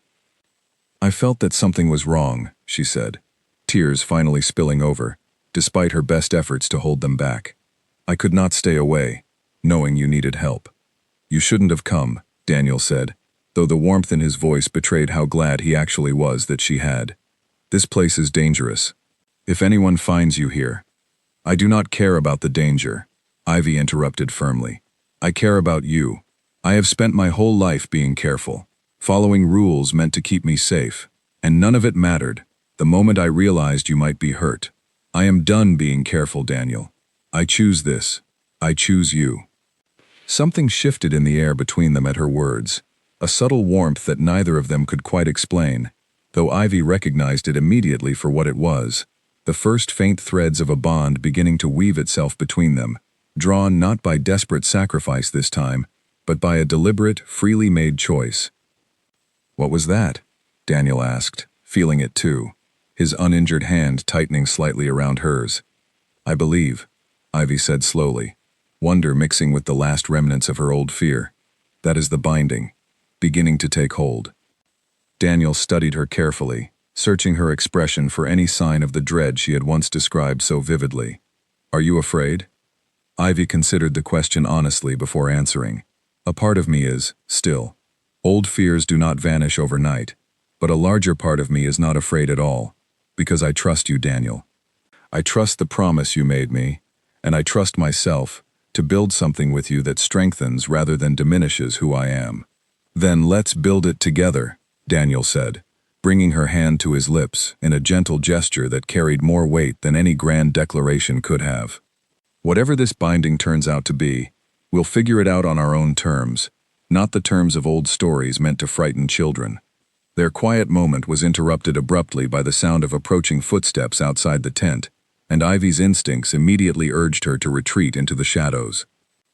"I felt that something was wrong," she said, tears finally spilling over, despite her best efforts to hold them back. "I could not stay away, knowing you needed help." "You shouldn't have come," Daniel said, though the warmth in his voice betrayed how glad he actually was that she had. "This place is dangerous. If anyone finds you here—" "I do not care about the danger," Ivy interrupted firmly. "I care about you. I have spent my whole life being careful, following rules meant to keep me safe, and none of it mattered the moment I realized you might be hurt. I am done being careful, Daniel. I choose this. I choose you." Something shifted in the air between them at her words, a subtle warmth that neither of them could quite explain, though Ivy recognized it immediately for what it was, the first faint threads of a bond beginning to weave itself between them, drawn not by desperate sacrifice this time, but by a deliberate, freely made choice. "What was that?" Daniel asked, feeling it too, his uninjured hand tightening slightly around hers. "I believe," Ivy said slowly, wonder mixing with the last remnants of her old fear. "That is the binding, beginning to take hold." Daniel studied her carefully, searching her expression for any sign of the dread she had once described so vividly. "Are you afraid?" Ivy considered the question honestly before answering. "A part of me is, still. Old fears do not vanish overnight, but a larger part of me is not afraid at all, because I trust you, Daniel. I trust the promise you made me, and I trust myself to build something with you that strengthens rather than diminishes who I am." "Then let's build it together," Daniel said, bringing her hand to his lips in a gentle gesture that carried more weight than any grand declaration could have. "Whatever this binding turns out to be, we'll figure it out on our own terms, not the terms of old stories meant to frighten children." Their quiet moment was interrupted abruptly by the sound of approaching footsteps outside the tent, and Ivy's instincts immediately urged her to retreat into the shadows.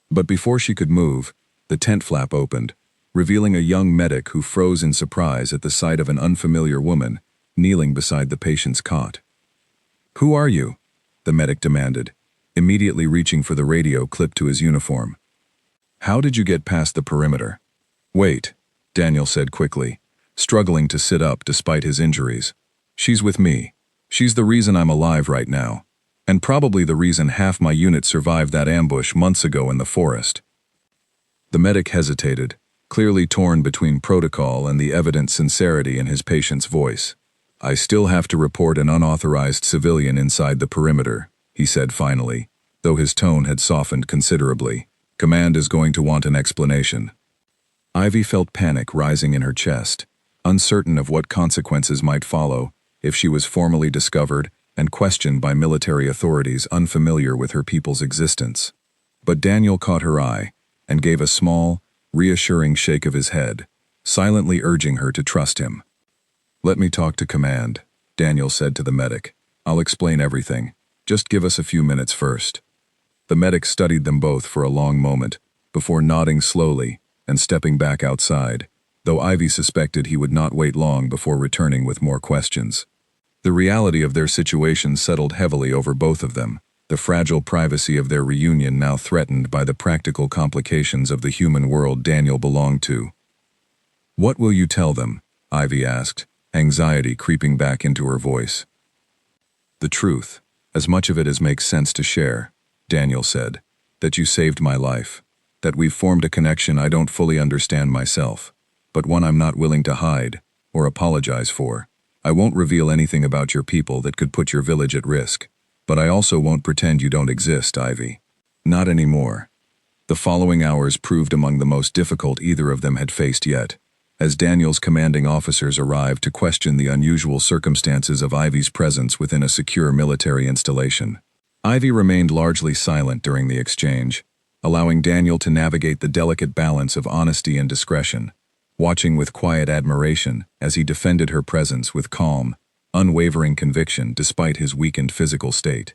But before she could move, the tent flap opened, revealing a young medic who froze in surprise at the sight of an unfamiliar woman kneeling beside the patient's cot. "Who are you?" the medic demanded, immediately reaching for the radio clipped to his uniform. "How did you get past the perimeter?" "Wait," Daniel said quickly, struggling to sit up despite his injuries. "She's with me. She's the reason I'm alive right now, and probably the reason half my unit survived that ambush months ago in the forest." The medic hesitated, clearly torn between protocol and the evident sincerity in his patient's voice. "I still have to report an unauthorized civilian inside the perimeter," he said finally, though his tone had softened considerably. "Command is going to want an explanation." Ivy felt panic rising in her chest, uncertain of what consequences might follow if she was formally discovered and questioned by military authorities unfamiliar with her people's existence. But Daniel caught her eye and gave a small, reassuring shake of his head, silently urging her to trust him. "Let me talk to command," Daniel said to the medic. "I'll explain everything. Just give us a few minutes first." The medic studied them both for a long moment, before nodding slowly and stepping back outside, though Ivy suspected he would not wait long before returning with more questions. The reality of their situation settled heavily over both of them, the fragile privacy of their reunion now threatened by the practical complications of the human world Daniel belonged to. "What will you tell them?" Ivy asked, anxiety creeping back into her voice. "The truth, as much of it as makes sense to share," Daniel said. "That you saved my life. That we've formed a connection I don't fully understand myself, but one I'm not willing to hide or apologize for. I won't reveal anything about your people that could put your village at risk, but I also won't pretend you don't exist, Ivy. Not anymore." The following hours proved among the most difficult either of them had faced yet, as Daniel's commanding officers arrived to question the unusual circumstances of Ivy's presence within a secure military installation. Ivy remained largely silent during the exchange, allowing Daniel to navigate the delicate balance of honesty and discretion, watching with quiet admiration as he defended her presence with calm, unwavering conviction despite his weakened physical state.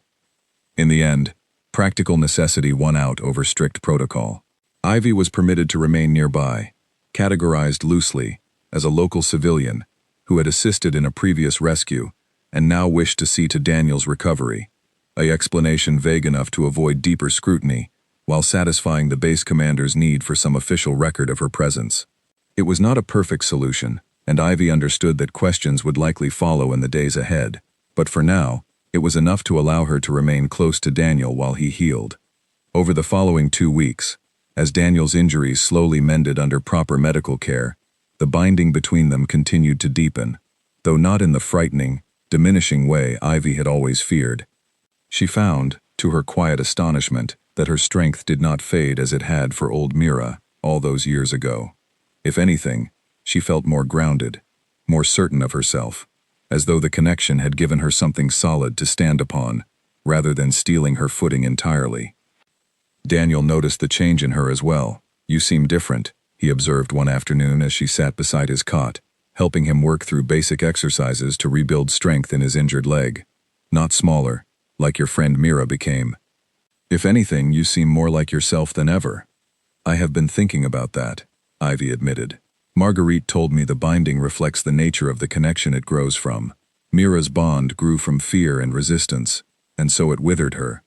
In the end, Practical necessity won out over strict protocol. Ivy was permitted to remain nearby, categorized loosely as a local civilian who had assisted in a previous rescue and now wished to see to Daniel's recovery, an explanation vague enough to avoid deeper scrutiny while satisfying the base commander's need for some official record of her presence. It was not a perfect solution, and Ivy understood that questions would likely follow in the days ahead, but for now, it was enough to allow her to remain close to Daniel while he healed. Over the following 2 weeks, as Daniel's injuries slowly mended under proper medical care, the binding between them continued to deepen, though not in the frightening, diminishing way Ivy had always feared. She found, to her quiet astonishment, that her strength did not fade as it had for old Mira all those years ago. If anything, she felt more grounded, more certain of herself, as though the connection had given her something solid to stand upon, rather than stealing her footing entirely. Daniel noticed the change in her as well. "You seem different," he observed one afternoon as she sat beside his cot, helping him work through basic exercises to rebuild strength in his injured leg. "Not smaller, like your friend Mira became. If anything, you seem more like yourself than ever." "I have been thinking about that," Ivy admitted. "Marguerite told me the binding reflects the nature of the connection it grows from. Mira's bond grew from fear and resistance, and so it withered her.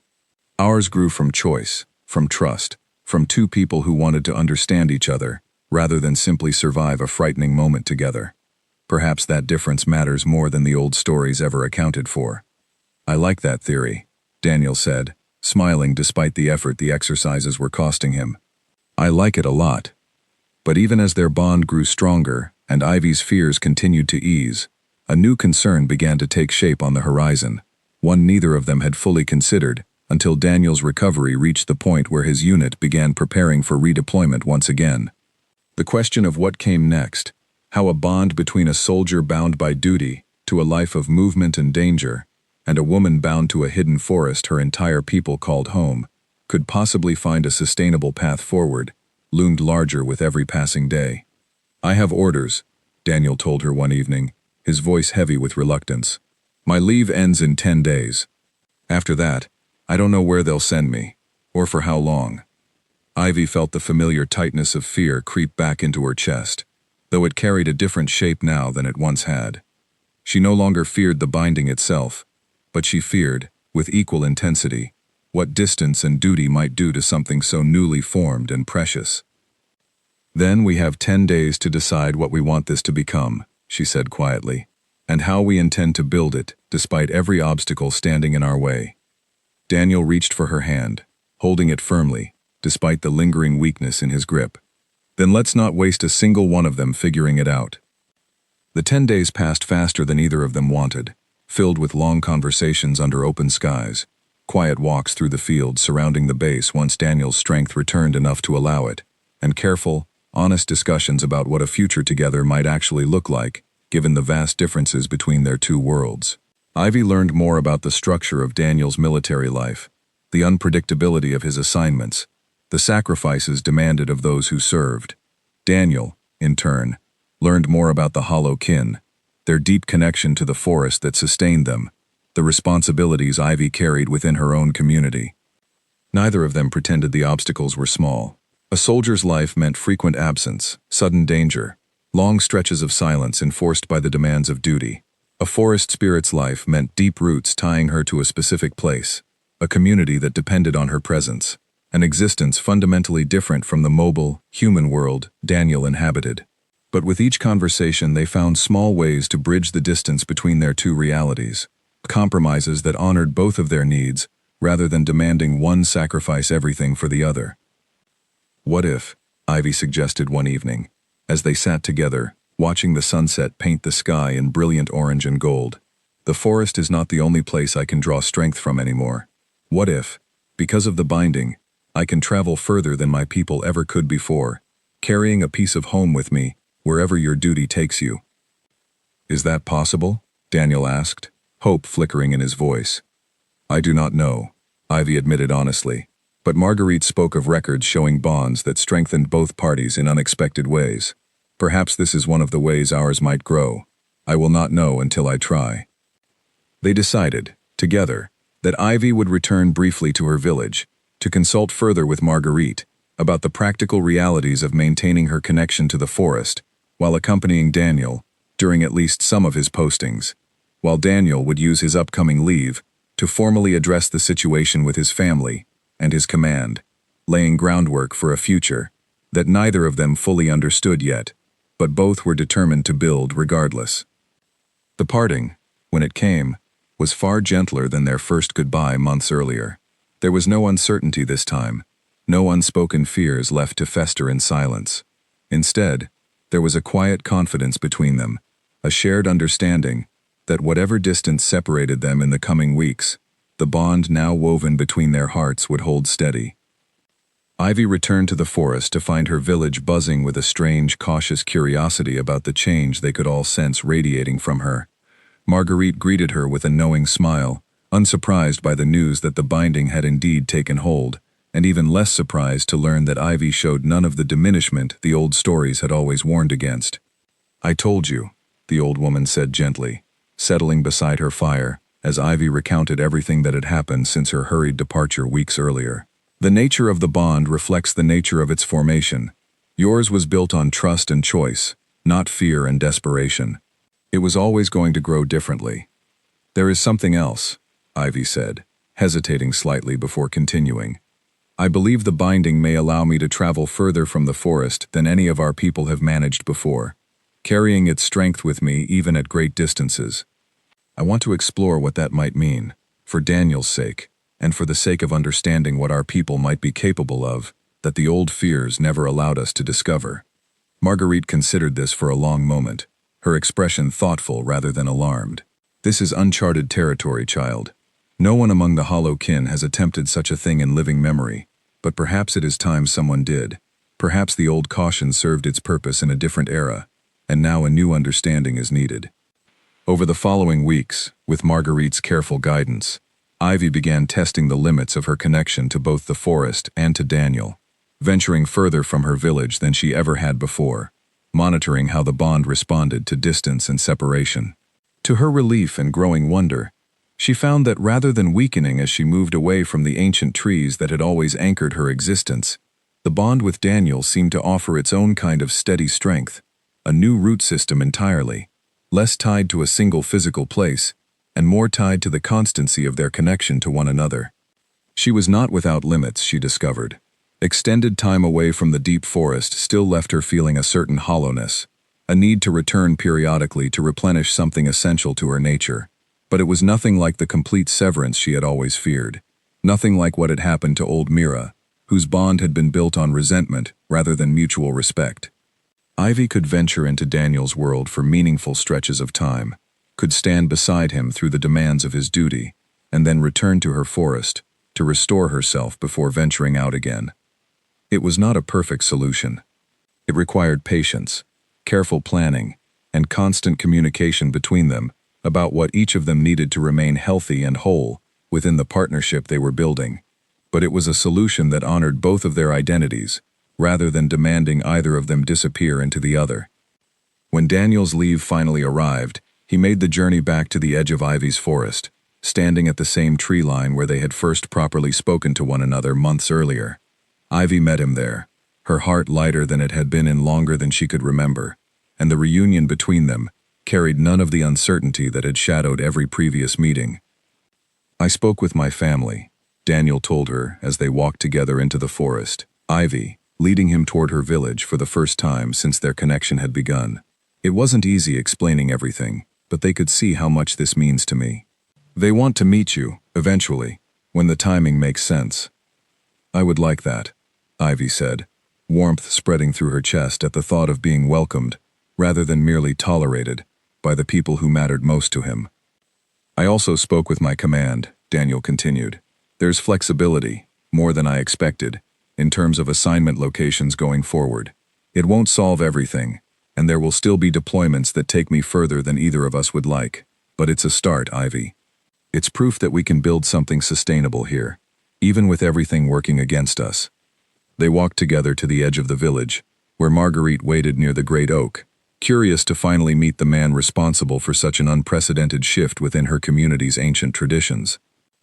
Ours grew from choice, from trust, from two people who wanted to understand each other, rather than simply survive a frightening moment together. Perhaps that difference matters more than the old stories ever accounted for." "I like that theory," Daniel said, smiling despite the effort the exercises were costing him. "I like it a lot." But even as their bond grew stronger and Ivy's fears continued to ease, a new concern began to take shape on the horizon, one neither of them had fully considered until Daniel's recovery reached the point where his unit began preparing for redeployment once again. The question of what came next, how a bond between a soldier bound by duty to a life of movement and danger, and a woman bound to a hidden forest her entire people called home, could possibly find a sustainable path forward, loomed larger with every passing day. "I have orders," Daniel told her one evening, his voice heavy with reluctance. "My leave ends in 10 days. After that, I don't know where they'll send me, or for how long." Ivy felt the familiar tightness of fear creep back into her chest, though it carried a different shape now than it once had. She no longer feared the binding itself, but she feared, with equal intensity, what distance and duty might do to something so newly formed and precious. "Then we have 10 days to decide what we want this to become," she said quietly, "and how we intend to build it, despite every obstacle standing in our way." Daniel reached for her hand, holding it firmly, despite the lingering weakness in his grip. "Then let's not waste a single one of them figuring it out." The 10 days passed faster than either of them wanted, filled with long conversations under open skies, quiet walks through the fields surrounding the base once Daniel's strength returned enough to allow it, and careful, honest discussions about what a future together might actually look like, given the vast differences between their two worlds. Ivy learned more about the structure of Daniel's military life, the unpredictability of his assignments, the sacrifices demanded of those who served. Daniel, in turn, learned more about the hollow kin, their deep connection to the forest that sustained them, the responsibilities Ivy carried within her own community. Neither of them pretended the obstacles were small. A soldier's life meant frequent absence, sudden danger, long stretches of silence enforced by the demands of duty. A forest spirit's life meant deep roots tying her to a specific place, a community that depended on her presence, an existence fundamentally different from the mobile, human world Daniel inhabited. But with each conversation they found small ways to bridge the distance between their two realities, compromises that honored both of their needs, rather than demanding one sacrifice everything for the other. "What if," Ivy suggested one evening, as they sat together, watching the sunset paint the sky in brilliant orange and gold, "the forest is not the only place I can draw strength from anymore. What if, because of the binding, I can travel further than my people ever could before, carrying a piece of home with me, wherever your duty takes you?" "Is that possible?" Daniel asked, hope flickering in his voice. "I do not know," Ivy admitted honestly, but Marguerite spoke of records showing bonds that strengthened both parties in unexpected ways. Perhaps this is one of the ways ours might grow. I will not know until I try. They decided, together, that Ivy would return briefly to her village, to consult further with Marguerite about the practical realities of maintaining her connection to the forest, while accompanying Daniel during at least some of his postings, while Daniel would use his upcoming leave to formally address the situation with his family and his command, laying groundwork for a future that neither of them fully understood yet, but both were determined to build regardless. The parting, when it came, was far gentler than their first goodbye months earlier. There was no uncertainty this time, no unspoken fears left to fester in silence. Instead, there was a quiet confidence between them, a shared understanding that whatever distance separated them in the coming weeks, the bond now woven between their hearts would hold steady. Ivy returned to the forest to find her village buzzing with a strange, cautious curiosity about the change they could all sense radiating from her. Marguerite greeted her with a knowing smile, unsurprised by the news that the binding had indeed taken hold, and even less surprised to learn that Ivy showed none of the diminishment the old stories had always warned against. "I told you," the old woman said gently, settling beside her fire, as Ivy recounted everything that had happened since her hurried departure weeks earlier. "The nature of the bond reflects the nature of its formation. Yours was built on trust and choice, not fear and desperation. It was always going to grow differently." "There is something else," Ivy said, hesitating slightly before continuing. "I believe the binding may allow me to travel further from the forest than any of our people have managed before, carrying its strength with me even at great distances. I want to explore what that might mean, for Daniel's sake, and for the sake of understanding what our people might be capable of, that the old fears never allowed us to discover." Marguerite considered this for a long moment, her expression thoughtful rather than alarmed. "This is uncharted territory, child. No one among the Hollow Kin has attempted such a thing in living memory, but perhaps it is time someone did. Perhaps the old caution served its purpose in a different era, and now a new understanding is needed." Over the following weeks, with Marguerite's careful guidance, Ivy began testing the limits of her connection to both the forest and to Daniel, venturing further from her village than she ever had before, monitoring how the bond responded to distance and separation. To her relief and growing wonder, she found that rather than weakening as she moved away from the ancient trees that had always anchored her existence, the bond with Daniel seemed to offer its own kind of steady strength, a new root system entirely, less tied to a single physical place, and more tied to the constancy of their connection to one another. She was not without limits, she discovered. Extended time away from the deep forest still left her feeling a certain hollowness, a need to return periodically to replenish something essential to her nature. But it was nothing like the complete severance she had always feared, nothing like what had happened to old Mira, whose bond had been built on resentment rather than mutual respect. Ivy could venture into Daniel's world for meaningful stretches of time, could stand beside him through the demands of his duty, and then return to her forest to restore herself before venturing out again. It was not a perfect solution. It required patience, careful planning, and constant communication between them about what each of them needed to remain healthy and whole within the partnership they were building. But it was a solution that honored both of their identities, rather than demanding either of them disappear into the other. When Daniel's leave finally arrived, he made the journey back to the edge of Ivy's forest, standing at the same tree line where they had first properly spoken to one another months earlier. Ivy met him there, her heart lighter than it had been in longer than she could remember, and the reunion between them carried none of the uncertainty that had shadowed every previous meeting. "I spoke with my family," Daniel told her as they walked together into the forest, Ivy leading him toward her village for the first time since their connection had begun. "It wasn't easy explaining everything, but they could see how much this means to me. They want to meet you, eventually, when the timing makes sense." "I would like that," Ivy said, warmth spreading through her chest at the thought of being welcomed, rather than merely tolerated, by the people who mattered most to him. "I also spoke with my command," Daniel continued. "There's flexibility, more than I expected, in terms of assignment locations going forward. It won't solve everything, and there will still be deployments that take me further than either of us would like, but it's a start, Ivy. It's proof that we can build something sustainable here, even with everything working against us." They walked together to the edge of the village, where Marguerite waited near the great oak, curious to finally meet the man responsible for such an unprecedented shift within her community's ancient traditions.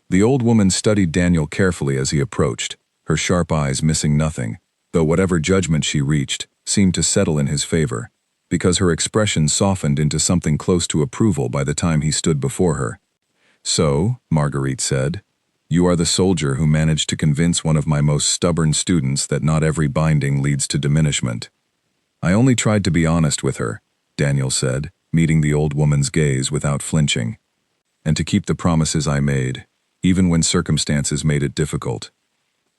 The old woman studied Daniel carefully as he approached, her sharp eyes missing nothing, though whatever judgment she reached seemed to settle in his favor, because her expression softened into something close to approval by the time he stood before her. "So," Marguerite said, "you are the soldier who managed to convince one of my most stubborn students that not every binding leads to diminishment." "I only tried to be honest with her," Daniel said, meeting the old woman's gaze without flinching, "and to keep the promises I made, even when circumstances made it difficult."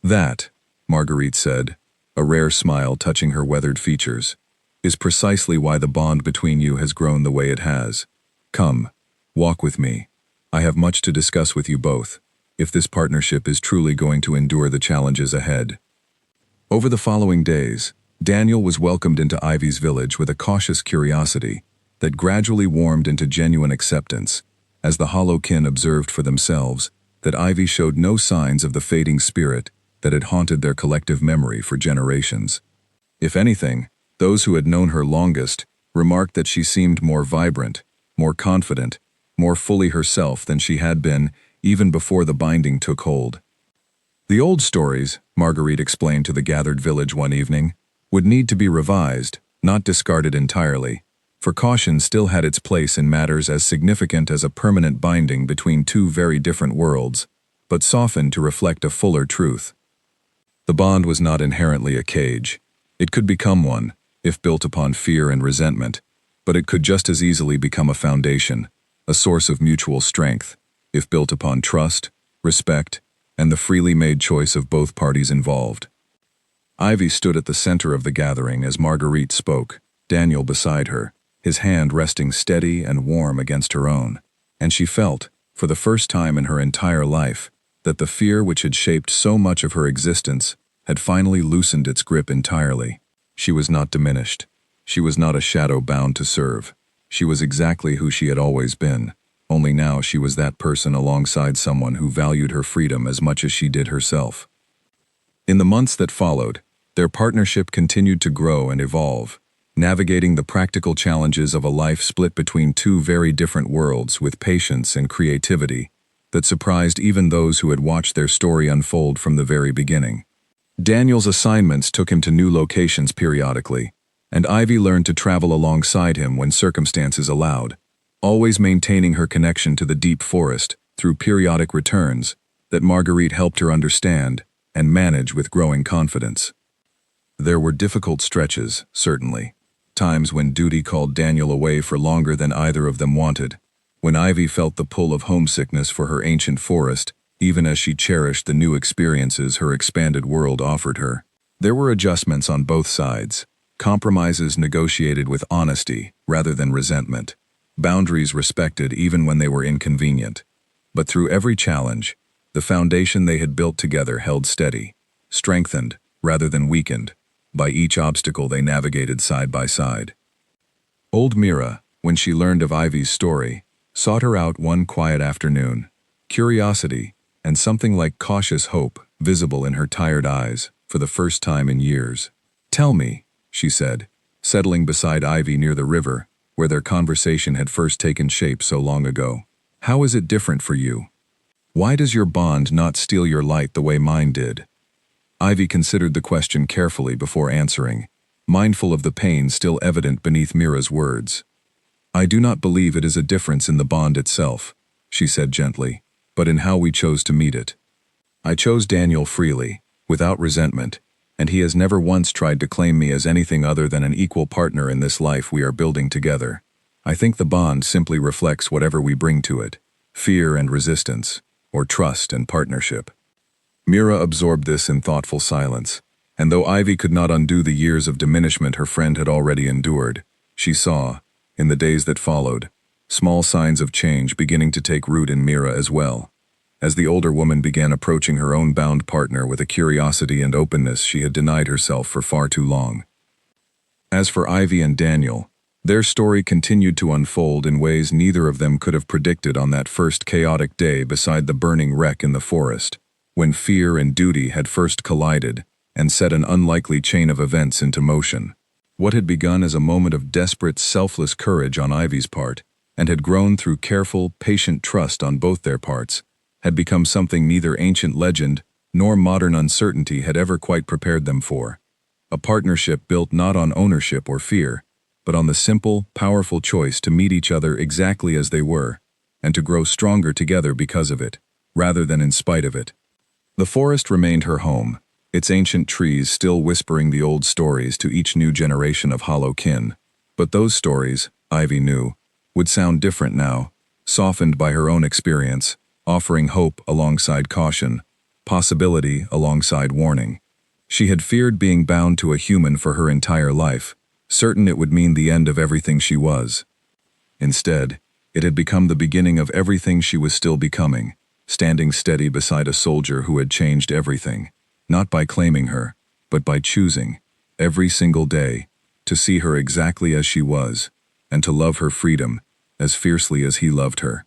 "That," Marguerite said, a rare smile touching her weathered features, "is precisely why the bond between you has grown the way it has. Come, walk with me. I have much to discuss with you both, if this partnership is truly going to endure the challenges ahead." Over the following days, Daniel was welcomed into Ivy's village with a cautious curiosity that gradually warmed into genuine acceptance, as the Hollow-kin observed for themselves that Ivy showed no signs of the fading spirit that had haunted their collective memory for generations. If anything, those who had known her longest remarked that she seemed more vibrant, more confident, more fully herself than she had been even before the binding took hold. The old stories, Marguerite explained to the gathered village one evening, would need to be revised, not discarded entirely, for caution still had its place in matters as significant as a permanent binding between two very different worlds, but softened to reflect a fuller truth. The bond was not inherently a cage. It could become one, if built upon fear and resentment, but it could just as easily become a foundation, a source of mutual strength, if built upon trust, respect, and the freely made choice of both parties involved. Ivy stood at the center of the gathering as Marguerite spoke, Daniel beside her, his hand resting steady and warm against her own, and she felt, for the first time in her entire life, that the fear which had shaped so much of her existence had finally loosened its grip entirely. She was not diminished. She was not a shadow bound to serve. She was exactly who she had always been, only now she was that person alongside someone who valued her freedom as much as she did herself. In the months that followed, their partnership continued to grow and evolve, navigating the practical challenges of a life split between two very different worlds with patience and creativity that surprised even those who had watched their story unfold from the very beginning. Daniel's assignments took him to new locations periodically, and Ivy learned to travel alongside him when circumstances allowed, always maintaining her connection to the deep forest through periodic returns that Marguerite helped her understand and manage with growing confidence. There were difficult stretches, certainly, times when duty called Daniel away for longer than either of them wanted, when Ivy felt the pull of homesickness for her ancient forest, even as she cherished the new experiences her expanded world offered her. There were adjustments on both sides, compromises negotiated with honesty rather than resentment, boundaries respected even when they were inconvenient. But through every challenge, the foundation they had built together held steady, strengthened rather than weakened, by each obstacle they navigated side by side. Old Mira, when she learned of Ivy's story, sought her out one quiet afternoon, curiosity and something like cautious hope visible in her tired eyes for the first time in years. "Tell me," she said, settling beside Ivy near the river, where their conversation had first taken shape so long ago. "How is it different for you? Why does your bond not steal your light the way mine did?" Ivy considered the question carefully before answering, mindful of the pain still evident beneath Mira's words. "I do not believe it is a difference in the bond itself," she said gently, "but in how we chose to meet it. I chose Daniel freely, without resentment, and he has never once tried to claim me as anything other than an equal partner in this life we are building together. I think the bond simply reflects whatever we bring to it, fear and resistance, or trust and partnership." Mira absorbed this in thoughtful silence, and though Ivy could not undo the years of diminishment her friend had already endured, she saw, in the days that followed, small signs of change beginning to take root in Mira as well, as the older woman began approaching her own bound partner with a curiosity and openness she had denied herself for far too long. As for Ivy and Daniel, their story continued to unfold in ways neither of them could have predicted on that first chaotic day beside the burning wreck in the forest, when fear and duty had first collided and set an unlikely chain of events into motion. What had begun as a moment of desperate, selfless courage on Ivy's part, and had grown through careful, patient trust on both their parts, had become something neither ancient legend nor modern uncertainty had ever quite prepared them for. A partnership built not on ownership or fear, but on the simple, powerful choice to meet each other exactly as they were, and to grow stronger together because of it, rather than in spite of it. The forest remained her home, its ancient trees still whispering the old stories to each new generation of hollow kin. But those stories, Ivy knew, would sound different now, softened by her own experience, offering hope alongside caution, possibility alongside warning. She had feared being bound to a human for her entire life, certain it would mean the end of everything she was. Instead, it had become the beginning of everything she was still becoming, standing steady beside a soldier who had changed everything, not by claiming her, but by choosing, every single day, to see her exactly as she was, and to love her freedom as fiercely as he loved her.